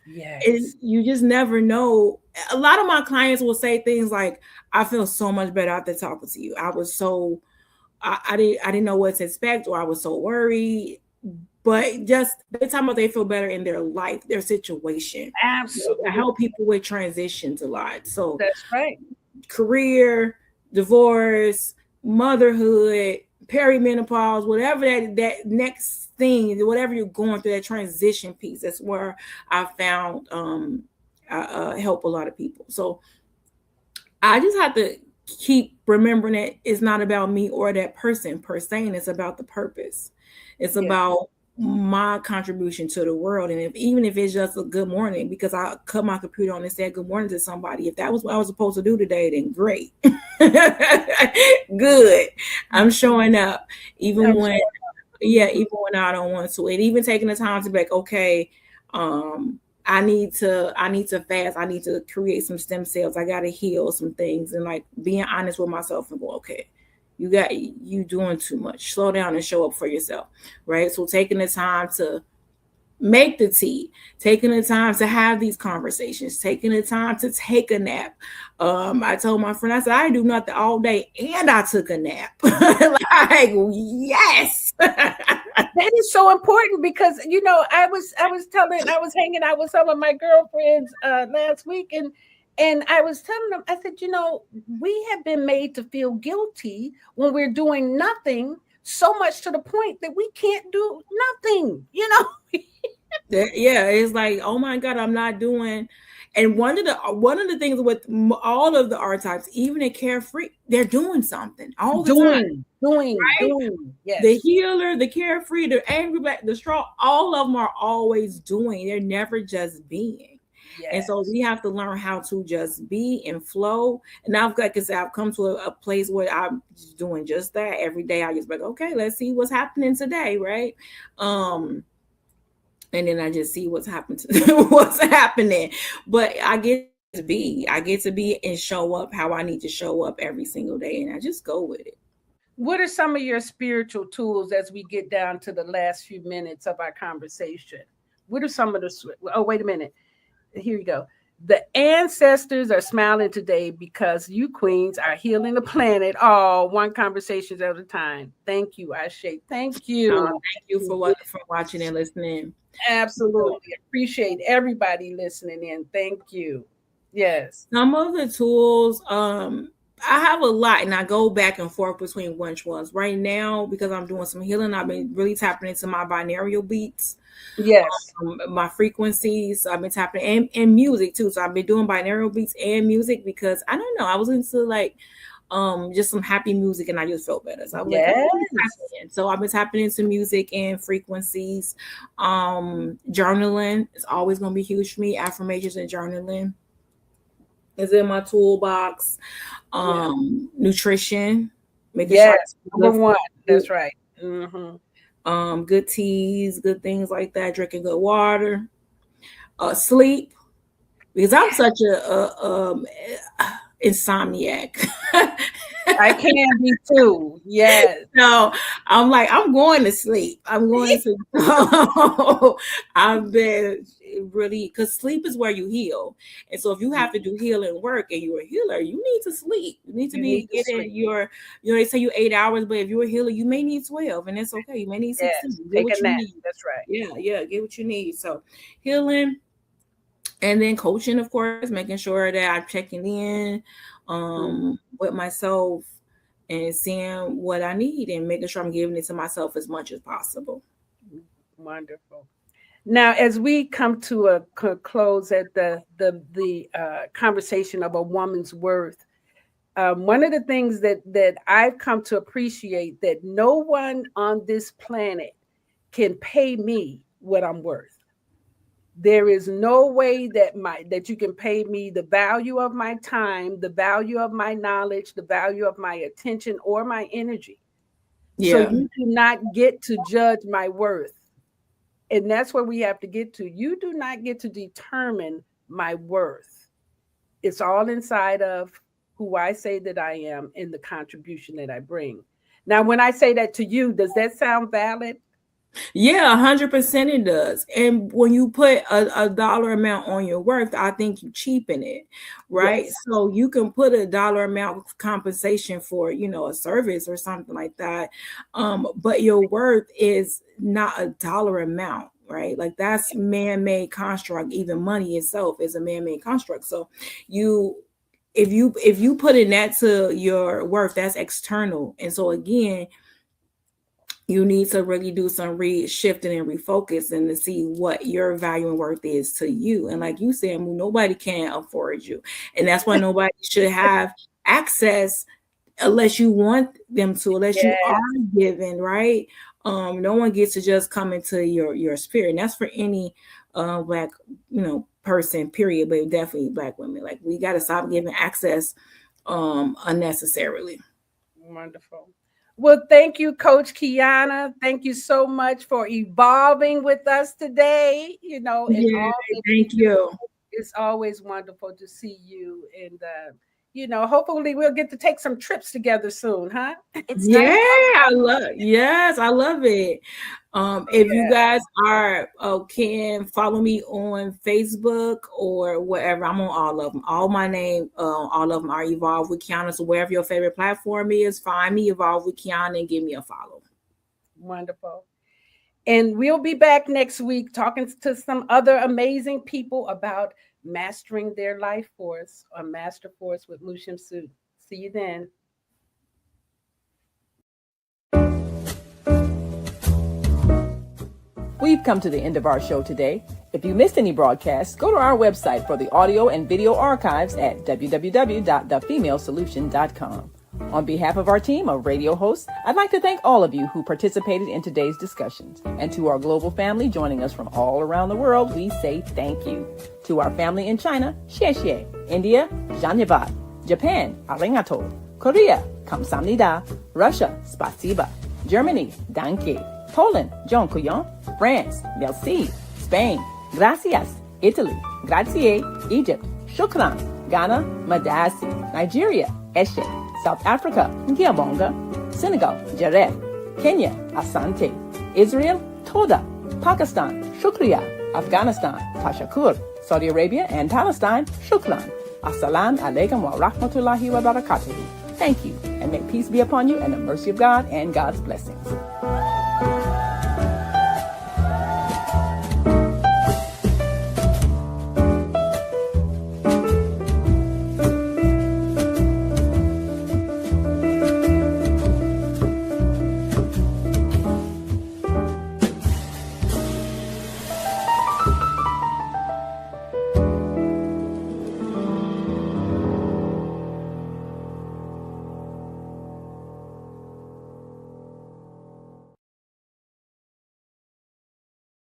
Yes. And you just never know. A lot of my clients will say things like, I feel so much better after talking to you. I was so, I didn't know what to expect, or I was so worried. But just they're talking about they feel better in their life, their situation. Absolutely. I help people with transitions a lot. So that's right. Career, divorce, motherhood, perimenopause, whatever that next thing, whatever you're going through, that transition piece, that's where I found I help a lot of people. So I just have to keep remembering that it's not about me or that person per se, and it's about the purpose. It's about my contribution to the world. And even if it's just a good morning, because I cut my computer on and said good morning to somebody, if that was what I was supposed to do today, then great. Good. I'm showing up even when I don't want to. And even taking the time to be like, okay, I need to fast. I need to create some stem cells. I got to heal some things, and like being honest with myself and go, okay, you doing too much. Slow down and show up for yourself, right? So taking the time to make the tea, taking the time to have these conversations, taking the time to take a nap. I told my friend, I said, I do nothing all day and I took a nap. Like, yes. That is so important because, you know, I was hanging out with some of my girlfriends last week, and I was telling them, I said, you know, we have been made to feel guilty when we're doing nothing, so much to the point that we can't do nothing, you know? Yeah, it's like, oh my God, I'm not doing. And one of the things with all of the archetypes, even the carefree, they're doing something all the time. Doing. Yes. The healer, the carefree, the angry black, the strong, all of them are always doing. They're never just being. Yes. And so we have to learn how to just be and flow. And now, like I said, I've come to a place where I'm doing just that every day. I just like, okay, let's see what's happening today, right? And then I just see what's happening. But I get to be and show up how I need to show up every single day, and I just go with it. What are some of your spiritual tools as we get down to the last few minutes of our conversation? What are some of the? Oh, wait a minute. Here you go. The ancestors are smiling today because you queens are healing the planet. Oh, one conversation at a time. Thank you, Ashe. Thank you. Thank you for watching and listening. Absolutely. Appreciate everybody listening in. Thank you. Yes. Some of the tools, I have a lot, and I go back and forth between which ones. Right now, because I'm doing some healing, I've been really tapping into my binaural beats. Yes. My frequencies. I've been tapping and music too. So I've been doing binaural beats and music because I don't know. I was into like just some happy music and I just felt better. So I was like, so I've been tapping into music and frequencies. Journaling is always gonna be huge for me. Affirmations and journaling is in my toolbox. Nutrition. Number one. That's right. Mm-hmm. Good teas, good things like that, drinking good water, sleep, because I'm such a insomniac. I can be too. Yes. So I'm like, I'm going to sleep. I'm going to. I've been really, because sleep is where you heal, and so if you have to do healing work and you're a healer, you need to sleep. You need to be getting your, they say you 8 hours, but if you're a healer, you may need 12, and that's okay. You may need 16. Take a nap. That's right. Yeah, get what you need. So healing, and then coaching, of course, making sure that I'm checking in with myself and seeing what I need and making sure I'm giving it to myself as much as possible. Wonderful. Now, as we come to a close at the conversation of a woman's worth, one of the things that I've come to appreciate, that no one on this planet can pay me what I'm worth. There is no way that you can pay me the value of my time, the value of my knowledge, the value of my attention or my energy. Yeah. So you do not get to judge my worth. And that's where we have to get to. You do not get to determine my worth. It's all inside of who I say that I am and the contribution that I bring. Now, when I say that to you, does that sound valid? Yeah, 100% it does. And when you put a dollar amount on your worth, I think you cheapen it, right? Yes. So you can put a dollar amount of compensation for, a service or something like that. But your worth is not a dollar amount, right? Like that's man-made construct. Even money itself is a man-made construct. So if you put in that to your worth, that's external. And so again, you need to really do some shifting and refocusing to see what your value and worth is to you. And like you said, nobody can afford you. And that's why nobody should have access unless you want them to, unless you are given, right? No one gets to just come into your spirit. And that's for any Black, person, period, but definitely Black women. Like, we got to stop giving access unnecessarily. Wonderful. Well, thank you, Coach Qiana. Thank you so much for evolving with us today. Thank you. It's always wonderful to see you, and hopefully we'll get to take some trips together soon, huh? I love it. If you guys can follow me on Facebook or whatever, I'm on all of them. All my name, all of them are Evolve with Qiana. So wherever your favorite platform is, find me, Evolve with Qiana, and give me a follow. Wonderful. And we'll be back next week talking to some other amazing people about mastering their life force or Master Force with Mushim Sut. See you then. We've come to the end of our show today. If you missed any broadcasts, go to our website for the audio and video archives at www.thefemalesolution.com. On behalf of our team of radio hosts, I'd like to thank all of you who participated in today's discussions. And to our global family joining us from all around the world, we say thank you. To our family in China, xie xie. India, zhanyavad. Japan, arigato. Korea, kamsamnida. Russia, spasiba. Germany, danke. Poland, dziękuję. France, merci. Spain, gracias. Italy, grazie. Egypt, shukran. Ghana, madasi. Nigeria, eshe. South Africa, Ngiyabonga. Senegal, Jaref. Kenya, Asante. Israel, Toda. Pakistan, Shukriya. Afghanistan, Tashakur. Saudi Arabia and Palestine, Shukran. Assalamu alaikum wa rahmatullahi wa barakatuhu. Thank you, and may peace be upon you and the mercy of God and God's blessings.